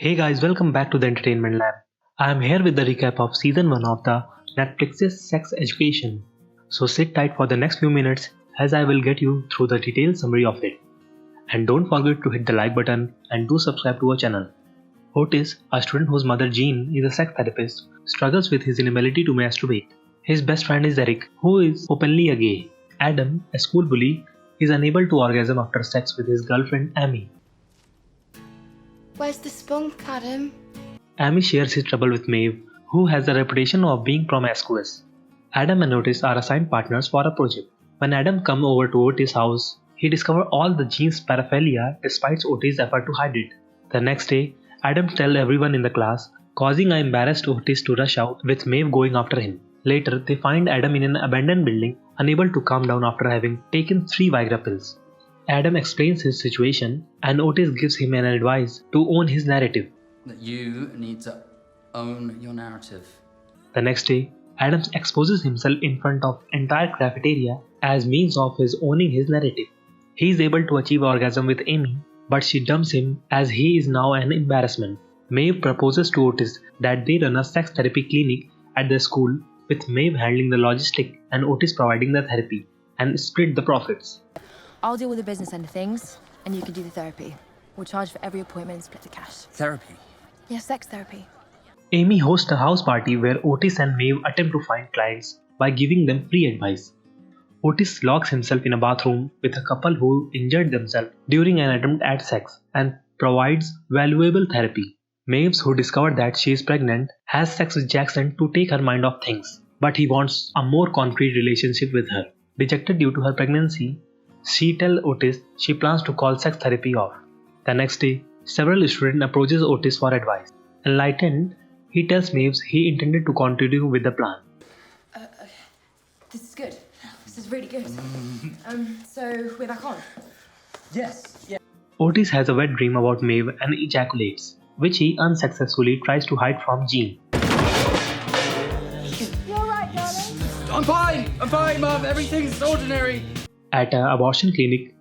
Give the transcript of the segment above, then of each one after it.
Hey guys, welcome back to the Entertainment Lab. I am here with the recap of season 1 of the Netflix's Sex Education. So sit tight for the next few minutes as I will get you through the detailed summary of it. And don't forget to hit the like button and do subscribe to our channel. Otis, a student whose mother Jean is a sex therapist, struggles with his inability to masturbate. His best friend is Eric, who is openly a gay. Adam, a school bully, is unable to orgasm after sex with his girlfriend Amy. Where's the spunk, Adam? Amy shares his trouble with Maeve, who has a reputation of being promiscuous. Adam and Otis are assigned partners for a project. When Adam comes over to Otis' house, he discovers all the Jean's paraphernalia despite Otis' effort to hide it. The next day, Adam tells everyone in the class, causing an embarrassed Otis to rush out with Maeve going after him. Later, they find Adam in an abandoned building, unable to calm down after having taken 3 Viagra pills. Adam explains his situation, and Otis gives him an advice to own his narrative. That you need to own your narrative. The next day, Adams exposes himself in front of entire cafeteria as means of his owning his narrative. He is able to achieve orgasm with Amy, but she dumps him as he is now an embarrassment. Maeve proposes to Otis that they run a sex therapy clinic at the school, with Maeve handling the logistic and Otis providing the therapy, and split the profits. I'll deal with the business end of things, and you can do the therapy. We'll charge for every appointment and split the cash. Therapy? Yeah, sex therapy. Amy hosts a house party where Otis and Maeve attempt to find clients by giving them free advice. Otis locks himself in a bathroom with a couple who injured themselves during an attempt at sex and provides valuable therapy. Maeve, who discovered that she is pregnant, has sex with Jackson to take her mind off things, but he wants a more concrete relationship with her. Dejected due to her pregnancy, she tells Otis she plans to call sex therapy off. The next day, several students approaches Otis for advice. Enlightened, he tells Maeve he intended to continue with the plan. This is good. This is really good. So we're back on. Yes. Yeah. Otis has a wet dream about Maeve and ejaculates, which he unsuccessfully tries to hide from Jean. You alright, darling? I'm fine, Mom. Everything's ordinary. At an abortion clinic,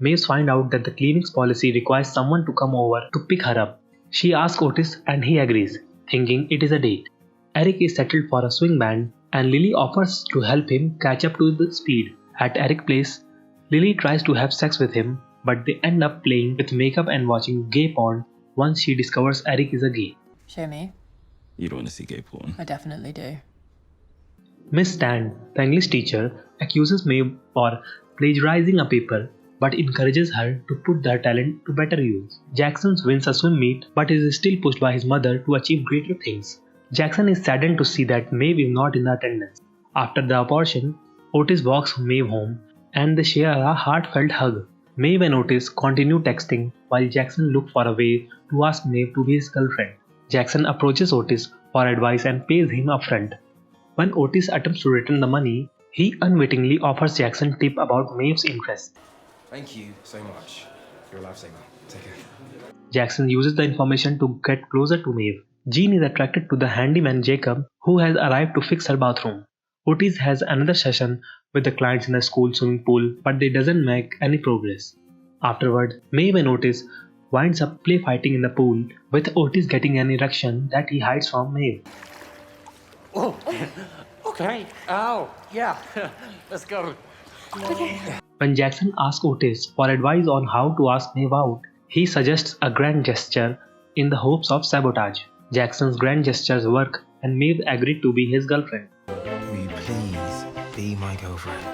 Maeve finds out that the clinic's policy requires someone to come over to pick her up. She asks Otis and he agrees, thinking it is a date. Eric is settled for a swing band and Lily offers to help him catch up to the speed. At Eric's place, Lily tries to have sex with him, but they end up playing with makeup and watching gay porn once she discovers Eric is a gay. Show me. You don't want to see gay porn. I definitely do. Miss Stan, the English teacher, accuses Maeve for plagiarizing a paper but encourages her to put her talent to better use. Jackson wins a swim meet but is still pushed by his mother to achieve greater things. Jackson is saddened to see that Maeve is not in the attendance. After the abortion, Otis walks Maeve home and they share a heartfelt hug. Maeve and Otis continue texting while Jackson looks for a way to ask Maeve to be his girlfriend. Jackson approaches Otis for advice and pays him upfront. When Otis attempts to return the money, he unwittingly offers Jackson tip about Maeve's interest. Thank you so much. You're a lifesaver. Take care. Jackson uses the information to get closer to Maeve. Jean is attracted to the handyman Jacob, who has arrived to fix her bathroom. Otis has another session with the clients in the school swimming pool, but they doesn't make any progress. Afterward, Maeve and Otis winds up play fighting in the pool, with Otis getting an erection that he hides from Maeve. Oh, okay. Oh, yeah. Let's go. When Jackson asks Otis for advice on how to ask Maeve out, he suggests a grand gesture in the hopes of sabotage. Jackson's grand gestures work and Maeve agreed to be his girlfriend. Will you please be my girlfriend?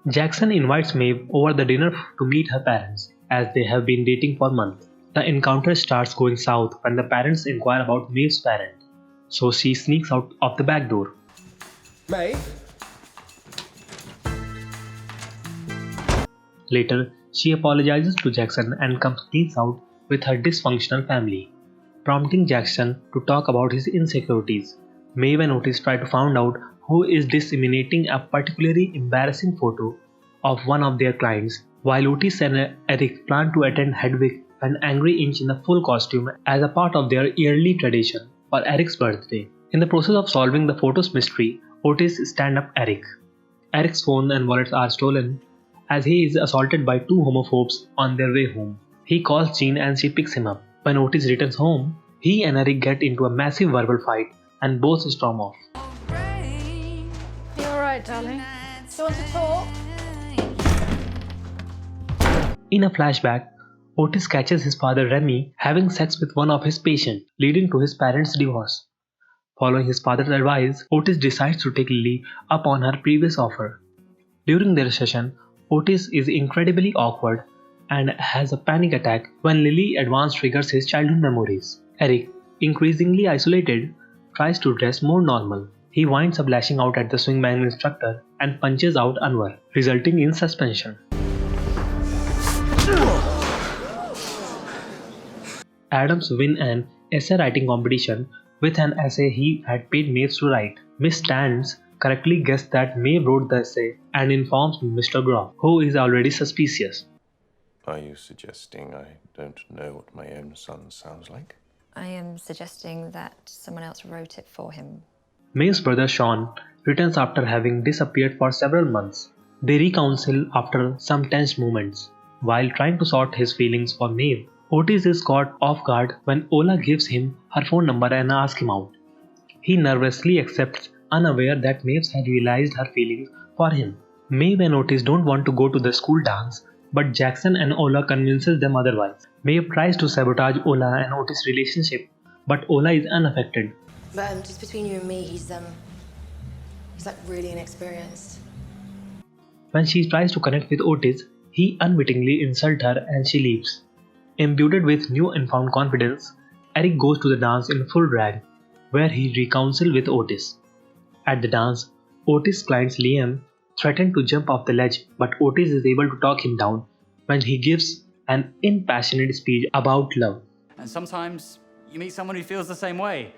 Jackson invites Maeve over the dinner to meet her parents, as they have been dating for months. The encounter starts going south when the parents inquire about Maeve's parent, so she sneaks out of the back door. Maeve? Later, she apologizes to Jackson and comes clean out with her dysfunctional family, prompting Jackson to talk about his insecurities. Maeve and Otis try to find out who is disseminating a particularly embarrassing photo of one of their clients, while Otis and Eric plan to attend Hedwig and Angry Inch in the full costume as a part of their yearly tradition for Eric's birthday. In the process of solving the photo's mystery, Otis stands up Eric. Eric's phone and wallets are stolen, as he is assaulted by two homophobes on their way home. He calls Jean and she picks him up. When Otis returns home, he and Eric get into a massive verbal fight and both storm off. You alright, darling? Do you want to talk? In a flashback, Otis catches his father Remy having sex with one of his patients, leading to his parents' divorce. Following his father's advice, Otis decides to take Lily up on her previous offer. During their session, Otis is incredibly awkward and has a panic attack when Lily advance triggers his childhood memories. Eric, increasingly isolated, tries to dress more normal. He winds up lashing out at the swingman instructor and punches out Anwar, resulting in suspension. Adams wins an essay writing competition with an essay he had paid Maeve to write. Miss Stans correctly guessed that Maeve wrote the essay and informs Mr. Groff, who is already suspicious. Are you suggesting I don't know what my own son sounds like? I am suggesting that someone else wrote it for him. Maeve's brother Sean returns after having disappeared for several months. They reconcile after some tense moments. While trying to sort his feelings for Maeve, Otis is caught off guard when Ola gives him her phone number and asks him out. He nervously accepts, unaware that Maeve has realized her feelings for him. Maeve and Otis don't want to go to the school dance, but Jackson and Ola convinces them otherwise. Maeve tries to sabotage Ola and Otis' relationship, but Ola is unaffected. But just between you and me, he's like really inexperienced. When she tries to connect with Otis, he unwittingly insults her and she leaves. Imbued with newfound confidence, Eric goes to the dance in full drag, where he reconciles with Otis. At the dance, Otis' client Liam threatens to jump off the ledge, but Otis is able to talk him down when he gives an impassioned speech about love. And sometimes you meet someone who feels the same way,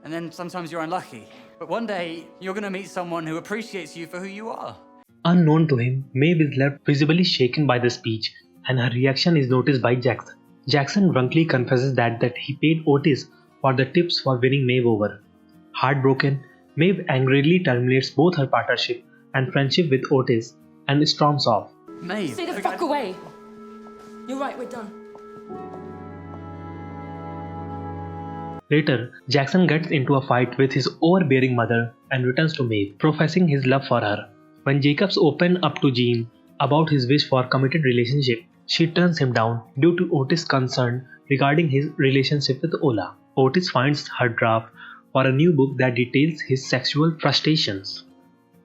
and then sometimes you're unlucky. But one day, you're going to meet someone who appreciates you for who you are. Unknown to him, Maeve is left visibly shaken by the speech, and her reaction is noticed by Jackson. Jackson drunkenly confesses that he paid Otis for the tips for winning Maeve over. Heartbroken, Maeve angrily terminates both her partnership and friendship with Otis and storms off. Maeve, Stay the fuck away! You're right, we're done. Later, Jackson gets into a fight with his overbearing mother and returns to Maeve, professing his love for her. When Jacobs opens up to Jean about his wish for a committed relationship, she turns him down due to Otis' concern regarding his relationship with Ola. Otis finds her draft for a new book that details his sexual frustrations.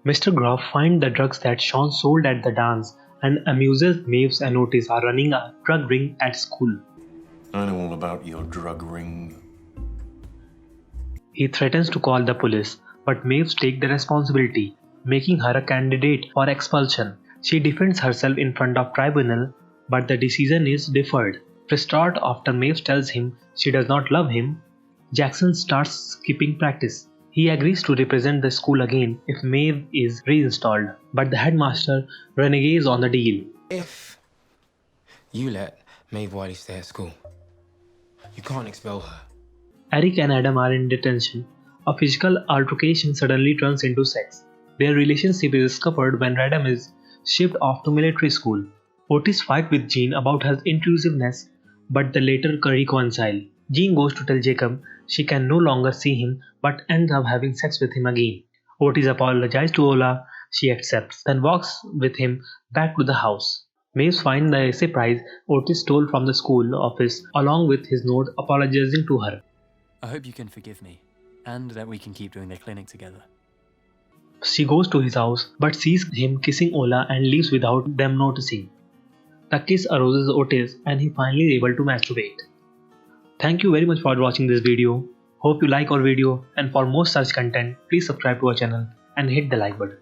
Mr. Groff finds the drugs that Sean sold at the dance and amuses Maeve and Otis are running a drug ring at school. I know all about your drug ring. He threatens to call the police, but Maeve takes the responsibility, making her a candidate for expulsion. She defends herself in front of tribunal, but the decision is deferred. Distraught after Maeve tells him she does not love him, Jackson starts skipping practice. He agrees to represent the school again if Maeve is reinstalled, but the headmaster reneges on the deal. If you let Maeve Wiley stay at school, you can't expel her. Eric and Adam are in detention. A physical altercation suddenly turns into sex. Their relationship is discovered when Adam is shipped off to military school. Otis fights with Jean about her intrusiveness, but the later reconcile. Jean goes to tell Jacob she can no longer see him but ends up having sex with him again. Otis apologizes to Ola, she accepts, then walks with him back to the house. Maeve finds the essay prize Otis stole from the school office along with his note apologizing to her. I hope you can forgive me, and that we can keep doing the clinic together. She goes to his house but sees him kissing Ola and leaves without them noticing. The kiss arouses Otis and he finally is able to masturbate. Thank you very much for watching this video. Hope you like our video, and for more such content, please subscribe to our channel and hit the like button.